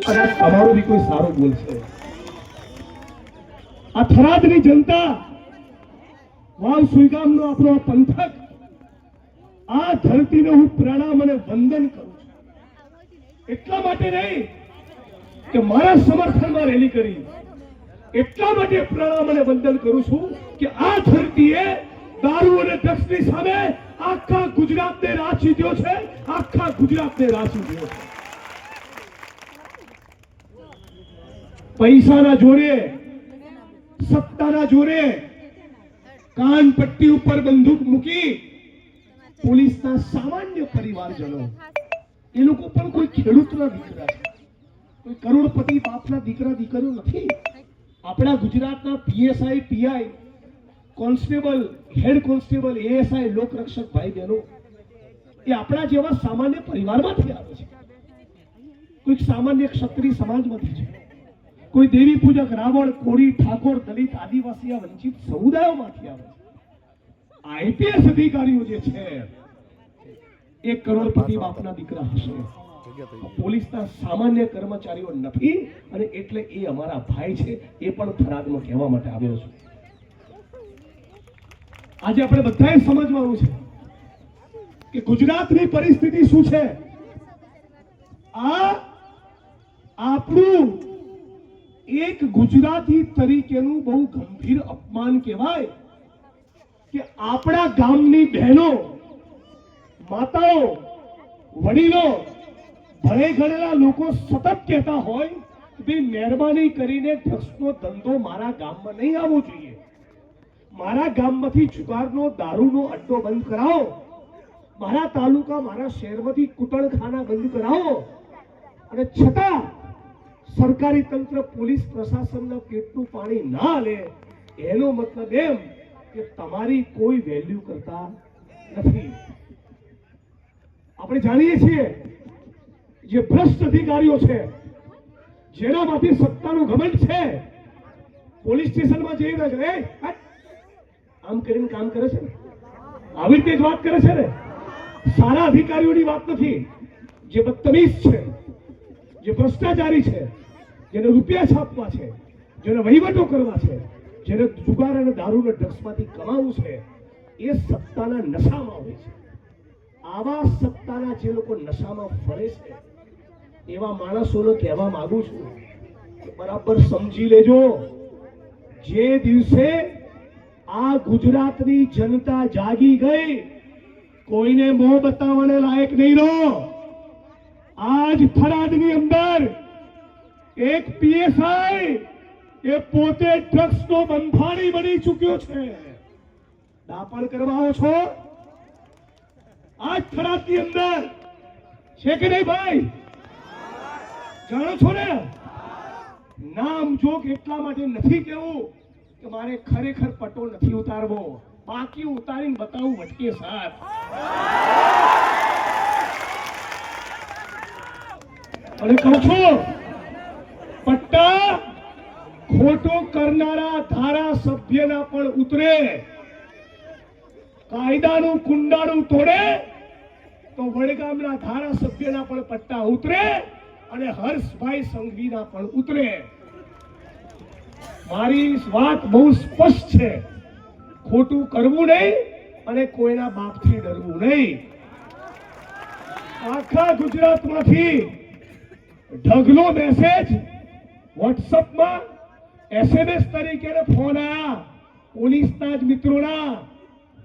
કદાચ તમારો બી કોઈ સારો બોલશે. આ થરાદની જનતા, વાવ સુઈગામનો આપણો પંથક, આ ધરતીને હું પ્રણામ અને વંદન કરું છું. એટલા માટે નહીં કે મારા સમર્થનમાં રેલી કરી, એટલા માટે પ્રણામ અને વંદન કરું છું કે આ ધરતીએ દારૂ અને ડ્રગ્સની સામે આખા ગુજરાતને રાહ ચીધ્યો છે, આખા ગુજરાતને રાહ ચીધ્યો છે. પૈસાના જોરે, સત્તાના જોરે કાન પટ્ટી ઉપર બંદૂક મૂકી પોલીસના સામાન્ય પરિવારજનો, એ લોકો પણ કોઈ ખેડૂતના દીકરા છે, કોઈ કરોડપતિ બાપના દીકરા દીકરીઓ નથી. આપણા ગુજરાતના PSI, PI, constable, head constable, ASI, લોકરક્ષક ભાઈ બહેનો એ આપણા જેવા સામાન્ય પરિવારમાંથી આવે છે. કોઈક સામાન્ય ક્ષત્રિય સમાજમાંથી છે, કોઈ દેવી પૂજક, રાવણ, કોળી, ઠાકોર, દલિત, આદિવાસી, વંચિત સમુદાયોમાંથી આવે છે. આઈપીએસ અધિકારીઓ જે છે એ કરોડપતિ બાપના દીકરા હશે, પોલીસના સામાન્ય કર્મચારીઓ નથી. અને એટલે એ અમારા ભાઈ છે, એ પણ થરાદમાં કહેવા માટે આવ્યો છું. આજે આપણે બધાએ સમજવાનું છે કે ગુજરાતની પરિસ્થિતિ શું છે. આ આપણું એક ગુજરાતી તરીકેનું બહુ ગંભીર અપમાન કહેવાય કે આપણા ગામની બહેનો, માતાઓ, વડીલો, ભણે ગણેલા લોકો સતત કહેતા હોય કે ભાઈ મહેરબાની કરીને ડ્રગ્સનો ધંધો મારા ગામમાં નહીં આવવો જોઈએ, મારા ગામમાંથી જુગારનો, દારૂનો અડ્ડો બંધ કરાવો, મારા તાલુકા, મારા શહેરમાંથી કુટણખાના બંધ કરાવો. અને છતાં સરકારી તંત્ર, પોલીસ પ્રશાસનના પેટનું પાણી ના લે, એનો મતલબ એમ કે તમારી કોઈ વેલ્યુ કરતા નથી. આપણે જાણીએ છીએ જે ભ્રષ્ટ અધિકારીઓ છે, જેનામાંથી સત્તાનું ઘમંડ છે, પોલીસ સ્ટેશનમાં જઈ રહ્યા છે, આમ કરીને કામ કરે છે ને, આવી રીતે જ વાત કરે છે ને. સારા અધિકારીઓની વાત નથી. જે બદતમીઝ છે, જે ભ્રષ્ટાચારી છે, જેને રૂપિયા છાપવા છે, જેને વહીવટો કરવા છે, જેને જુગાર અને દારૂ અને ડ્રગ્સમાંથી કમાવું છે, એ સત્તાના નશામાં હોય છે. આવા સત્તાના જે લોકો નશામાં ફરે છે, એવા માણસોને કહેવા માંગુ છું કે બરાબર સમજી લેજો, જે દિવસે આ ગુજરાતની જનતા જાગી ગઈ, કોઈને મોં બતાવવાને લાયક નહીં રહો. આજ થરાદની અંદર એક પીએસઆઈ એ પોતે ડ્રગ્સનો બંધાણી બની ચૂક્યો છે. દાપણ કરવા આવો છો આજ થરાદની અંદર, છે કે નહીં ભાઈ? જાણો છો ને? નામ જોગ એટલા માટે નથી કેવું કે મારે ખરેખર પટો નથી ઉતારવો, બાકી ઉતારીને બતાવું વટકે સાથ. અને કહું છું, પટ્ટા ખોટું કરનારા ધારાસભ્યના પણ ઉતરે, કાયદાનું કુંડાળું તોડે તો વડગામના ધારાસભ્યના પણ પટ્ટા ઉતરે અને હર્ષભાઈ સંઘવીના પણ ઉતરે. મારી વાત બહુ સ્પષ્ટ છે, ખોટું કરવું નહીં અને કોઈના બાપથી ડરવું નહીં. આખા ગુજરાતમાંથી ઢગલો મેસેજ વોટ્સઅપમાં, એસએમએસ તરીકે ફોન આયા પોલીસના જ મિત્રોના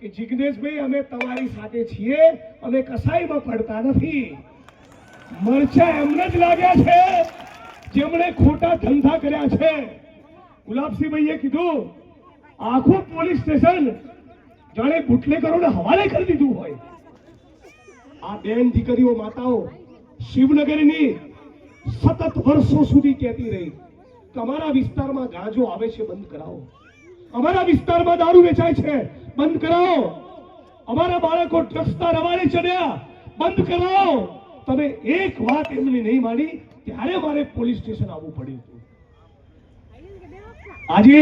કે જિગ્નેશભાઈ અમે તમારી સાથે છીએ, અમે કસાઈમાં પડતા નથી. મરચા એમને જ લાગ્યા છે જેમણે ખોટા ધંધા કર્યા છે. ગુલાબસિંહભાઈએ કીધું આખું પોલીસ સ્ટેશન જાણે બુટલેગરોને હવાલે કરી દીધું હોય. આ બેન દીકરીઓ, માતાઓ શિવનગરની સતત વર્ષો સુધી કહેતી રહી કે અમારા વિસ્તારમાં ગાંજો આવે છે, બંધ કરાવો, અમારા વિસ્તારમાં દારૂ વેચાય છે, બંધ કરાવો, અમારા બાળકો ડ્રગ્સના રવાડે ચડ્યા, બંધ કરાવો. તમે એક વાત એમની નહીં માની, ત્યારે મારે પોલીસ સ્ટેશન આવવું પડ્યું હતું. આજે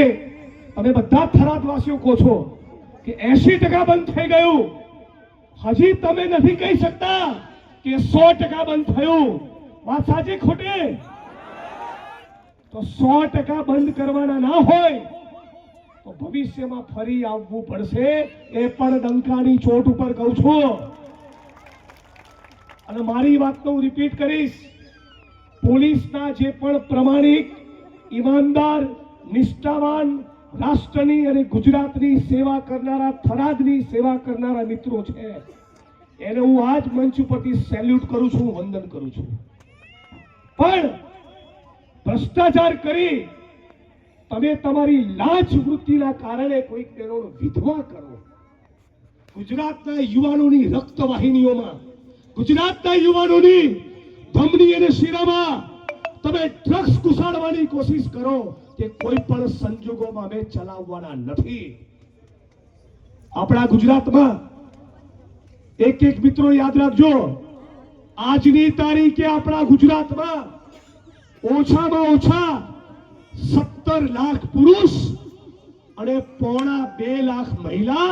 તમે બધા થરાદવાસીઓ કહો છો કે 80% બંધ થઈ ગયું, હજી તમે નથી કહી શકતા કે 100% બંધ થયું. વાત સાચી ખોટી? તો 100% બંધ કરવાના ના હોય તો ભવિષ્યમાં ફરી આવવું પડશે. એ પણ ડંકાની ચોટ ઉપર કહું છું. અને મારી વાતનો હું રિપીટ કરીશ. પોલીસના જે પણ પ્રમાણિક, ઈમાનદાર, નિષ્ઠાવાન, રાષ્ટ્રની અને ગુજરાતની સેવા કરનારા, થરાદની સેવા કરનારા મિત્રો છે, એને હું આજ મંચ ઉપરથી સેલ્યુટ કરું છું, વંદન કરું છું. પણ ભ્રષ્ટાચાર કરી તમે તમારી લાજ વૃત્તિના કારણે કોઈક બહેનોનો વિધવા કરો. ગુજરાતના યુવાનોની રક્તવાહિનીઓમાં, ગુજરાતના યુવાનોની ધમની અને શિરામાં તમે ડ્રગ્સ ઘુસાડવાની કોશિશ કરો કે કોઈ પણ સંજોગોમાં અમે ચલાવવાના નથી. આપણા ગુજરાતમાં એક મિત્રો યાદ રાખજો, આજની તારીખે આપણા ગુજરાતમાં ઓછામાં ઓછા 17 લાખ પુરુષ અને 2.5 લાખ મહિલા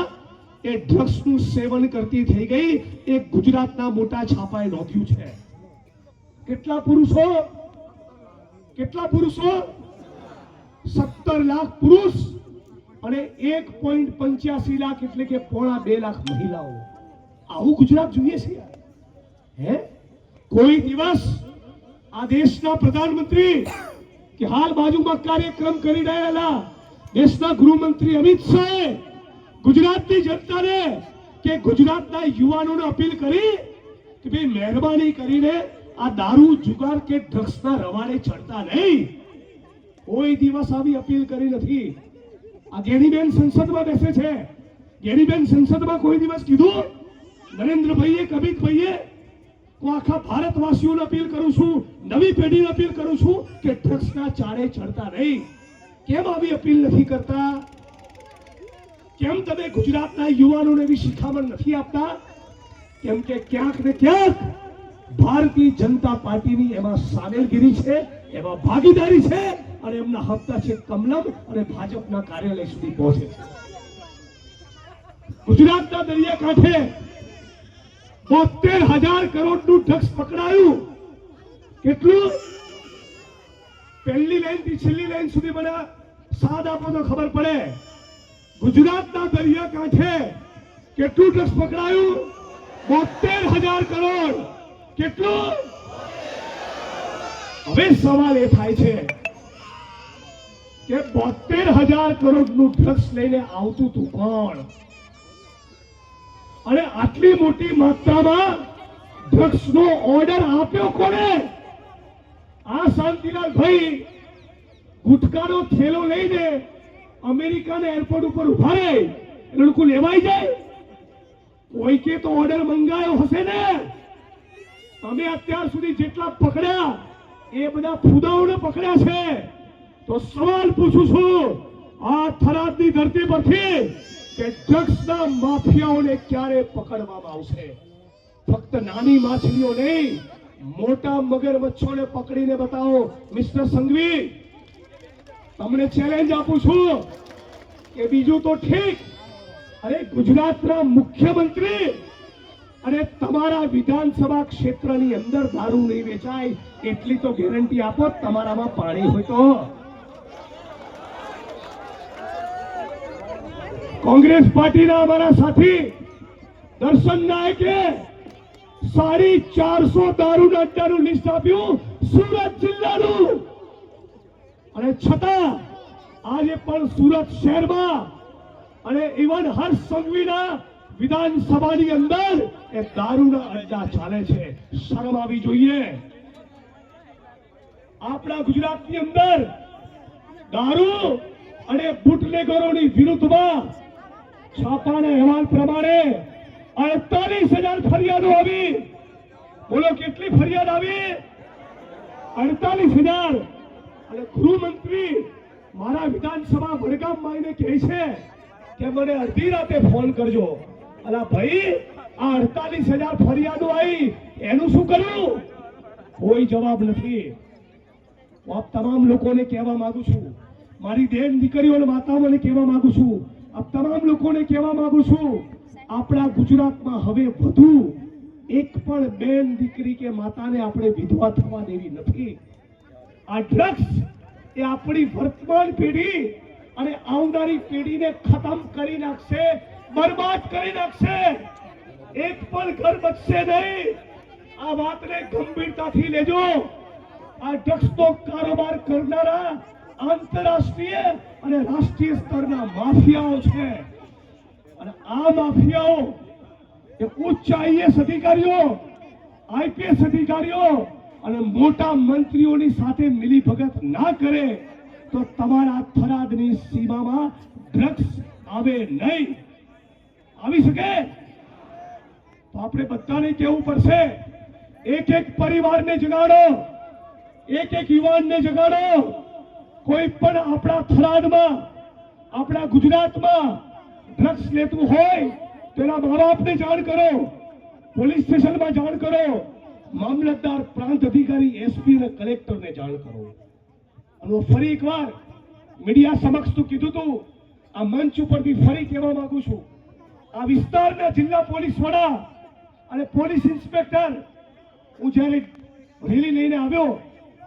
એ ડ્રગ્સનું સેવન કરતી થઈ ગઈ. એ ગુજરાતના મોટા છાપાએ નોંધ્યું છે. કેટલા પુરુષો? 17 લાખ પુરુષ અને 1.85 લાખ એટલે કે 2.5 લાખ મહિલાઓ. આવું ગુજરાત જોઈએ છે? હે? કોઈ દિવસ આ દેશના પ્રધાનમંત્રી કે હાલ બાજુમાં કાર્યક્રમ કરી રહેલા દેશના ગૃહમંત્રી અમિત શાહે ગુજરાતની જનતાને કે ગુજરાતના યુવાનોને અપીલ કરી કે ભાઈ મહેરબાની કરીને આ દારૂ, જુગાર કે ડ્રગ્સના રવાડે ચડતા નહીં? કોઈ દિવસ આવી અપીલ કરી નથી. આ ગેનીબેન સંસદમાં બેસે છે. ગેનીબેન સંસદમાં કોઈ દિવસ કીધું? નરેન્દ્રભાઈએ, કમિતભાઈએ, હું આખા ભારતવાસીઓને અપીલ કરું છું, નવી પેઢીને અપીલ કરું છું કે ડ્રગ્સના ચાળે ચડતા નહીં. કેમ આવી અપીલ નથી કરતા? કેમ તમે ગુજરાતના યુવાનોને એવી શિખામણ નથી આપતા? કેમ કે ક્યાંક ને ક્યાંક ભારતીય જનતા પાર્ટીની એમાં સામેલગીરી છે, એમાં ભાગીદારી છે અને એમના હપ્તા છે કમલમ અને ભાજપના કાર્યાલય સુધી પહોંચે છે. ગુજરાતના દરિયાકાંઠે 72,000 કરોડનું ડ્રગ્સ પકડાયું. કેટલું? પહેલી લાઈન થી છેલ્લી લાઈન સુધી મને સાદ આપો તો ખબર પડે. ગુજરાતના દરિયાકાંઠે કેટલું ડ્રગ્સ પકડાયું? 72,000 કરોડ. કેટલું? હવે સવાલ એ થાય છે કે 72,000 કરોડનું ડ્રગ્સ લઈને આવતું હતું કોણ? અને આટલી મોટી માત્રામાં ડ્રગ્સનો ઓર્ડર આપ્યો કોને? આ શાંતિલાલ ભાઈ ગુટકાનો થેલો લઈને અમેરિકાના એરપોર્ટ ઉપર ઉભા રહે, એ લોકો લેવાઈ જાય? કોઈકે તો ઓર્ડર મંગાયો હશે ને? અમે અત્યાર સુધી જેટલા પકડ્યા એ બધા ફુદાઓને પકડ્યા છે. તો સવાલ પૂછું છું આ થરાદની ધરતી પરથી કે ડ્રગ્સના માફિયાઓને ક્યારે પકડવામાં આવશે? ફક્ત નાની માછલીઓ નહીં, મોટા મગરમચ્છોને પકડીને બતાવો. મિસ્ટર સંઘવી, તમને ચેલેન્જ આપું છું કે બીજું તો ઠીક, અરે ગુજરાતના મુખ્યમંત્રી અને તમારા વિધાનસભા ક્ષેત્રની અંદર દારૂ નહીં વેચાય એટલી તો ગેરંટી આપો. તમારામાં પાણી હોય તો. કોંગ્રેસ પાર્ટીના અમારા સાથી દર્શન નાયકે 450 દારૂના અડ્ડાનું લિસ્ટ આપ્યું સુરત જિલ્લાનું. અને છતાં આજે પણ સુરત શહેરમાં અને ઇવન હર્ષ સંઘવીના વિધાનસભાની અંદર એ દારૂના અડ્ડા ચાલે છે. શરમ આવી જોઈએ. આપણા ગુજરાતની અંદર દારૂ અને બુટલેગરોની વિરુદ્ધમાં છાપાના અહેવાલ પ્રમાણે 48,000 ફરિયાદો આવી. બોલો કેટલી ફરિયાદ આવી? 48,000. અને ગૃહમંત્રી મારા વિધાનસભા વડગામમાં આવીને કહે છે કે મને અડધી રાતે ફોન કરજો. અલા ભાઈ, આ 48,000 ફરિયાદો આવી, એનું શું કર્યું? કોઈ જવાબ નથી. હું આપ તમામ લોકોને કહેવા માંગુ છું, મારી બેન દીકરીઓ અને માતાઓને કહેવા માંગુ છું, આપ તમામ લોકોને કહેવા માંગુ છું, આપણા ગુજરાતમાં હવે વધુ એક પણ બેન દીકરી કે માતાને આપણે વિધવા થવા દેવી નથી. આ ડ્રગ્સ એ આપણી વર્તમાન પેઢી અને આવનારી પેઢીને ખતમ કરી નાખશે, બરબાદ કરી નાખશે. એક પણ ઘર બચશે નહીં. આ વાતને ગંભીરતાથી લેજો. આ ડ્રગ્સનો કારોબાર કરનારા આંતરરાષ્ટ્રીય અને રાષ્ટ્રીય સ્તરના માફિયાઓ છે અને આ માફિયાઓ એ ઉચ્ચ આઈએસ અધિકારીઓ, આઈપીએસ અધિકારીઓ અને મોટા મંત્રીઓની સાથે મિલીભગત ના કરે તો તમારા થરાદની સીમામાં ડ્રગ્સ આવે નહીં. આવી શકે તો આપણે બધાને કહેવું પડશે. એક એક પરિવારને જગાડો, એક એક યુવાનને જગાડો. કોઈ પણ આપણા થરાદમાં, આપણા ગુજરાતમાં ડ્રગ્સ લેતું હોય તેના મા બાપને જાણ કરો, પોલીસ સ્ટેશનમાં જાણ કરો, મામલતદાર, પ્રાંત અધિકારી, એસપી અને કલેક્ટરને જાણ કરો. અને હું ફરી એકવાર મીડિયા સમક્ષ તો કીધું તું, આ મંચ ઉપરથી ફરી કહેવા માંગુ છું, આ વિસ્તારના જિલ્લા પોલીસ વડા અને પોલીસ ઇન્સ્પેક્ટર, હું જ્યારે રેલી લઈને આવ્યો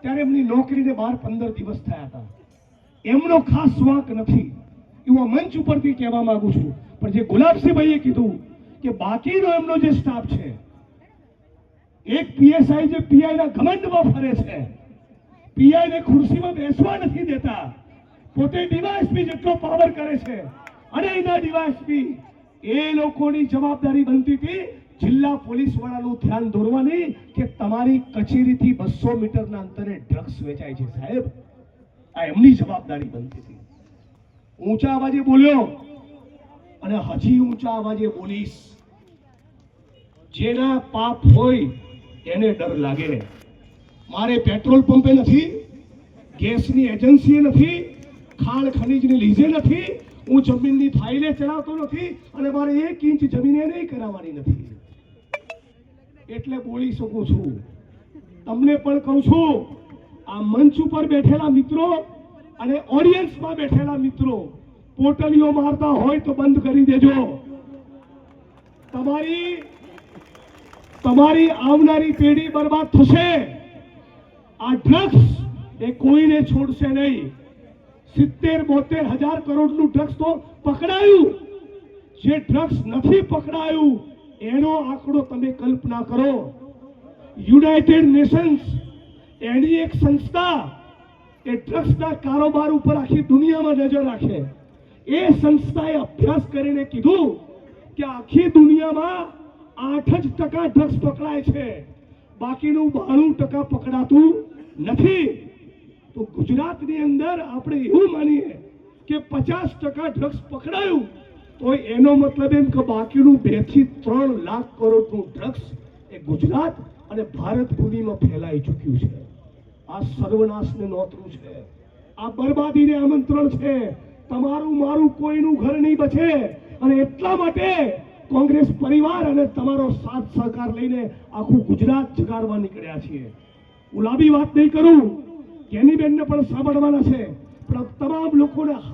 ત્યારે એમની નોકરીને 12-15 દિવસ થયા હતા. એમનો ખાસ વાંક નથી એવું આ મંચ ઉપરથી કહેવા માંગુ છું. પણ જે ગુલાબસિંહભાઈએ કીધું કે બાકીનો એમનો જે સ્ટાફ છે, એક પીએસઆઈ જે પીઆઈ ના ઘમંડમાં ફરે છે, પીઆઈ ને ખુરશીમાં બેસવા નથી દેતા, પોતે ડીવાયએસપી જેટલો પાવર કરે છે અને એના ડીવાયએસપી, એ લોકોની જવાબદારી બનતી હતી જિલ્લા પોલીસ વાળાનું ધ્યાન દોરવાની કે તમારી કચેરીથી 200 મીટરના અંતરે ડ્રગ્સ વેચાય છે સાહેબ. આ એમની જવાબદારી બનતી હતી. ઊંચા અવાજે બોલ્યો અને હજી ઊંચા અવાજે બોલીશ. જેના પાપ હોય એને ડર લાગે. મારે પેટ્રોલ પંપે નથી, ગેસની એજન્સીએ નથી, ખાણ ખનીજની લીઝે નથી, હું જમીનની ફાઇલે ચડાવતો નથી અને મારે 1 ઇંચ જમીને નહીં કરાવવાની નથી. એટલે બોલી શકું છું. તમને પણ કહું છું, આ મંચ ઉપર બેઠેલા મિત્રો અને ઓડિયન્સમાં બેઠેલા મિત્રો, પોટલીઓ મારતા હોય તો બંધ કરી દેજો. તમારી આવનારી પેઢી બરબાદ થશે. આ ડ્રગ્સ એ કોઈને છોડશે નહીં. 70-72 હજાર કરોડનું ડ્રગ્સ તો પકડાયું. જે ડ્રગ્સ નથી પકડાયું એનો આંકડો તમે કલ્પના કરો. યુનાઇટેડ નેશન્સ એની એક સંસ્થા એ ડ્રગ્સના કારોબાર ઉપર આખી દુનિયામાં નજર રાખે. એ સંસ્થાએ અભ્યાસ કરીને કીધું કે આખી દુનિયામાં 8% ડ્રગ્સ પકડાય છે, બાકીનું 92% પકડાતું નથી. તો ગુજરાતની અંદર આપણે એવું માનીએ કે 50% ડ્રગ્સ પકડાયું તો એનો મતલબ એમ કે બાકીનું 2 થી 3 લાખ કરોડનું ડ્રગ્સ એ ગુજરાત અને ભારત ભૂમિમાં ફેલાઈ ચૂક્યું છે. આ સર્વનાશને નોતરું છે. આ બરબાદીને આમંત્રણ છે. તમારું મારું કોઈનું ઘર નહીં બચે અને એટલા માટે કોંગ્રેસ પરિવાર અને તમારો સાથ સહકાર લઈને આખું ગુજરાત જગાડવા નીકળ્યા છીએ. હું લાંબી વાત નહીં કરું, કેનીબેનને પણ સાંભળવાના છે, પણ તમામ લોકોને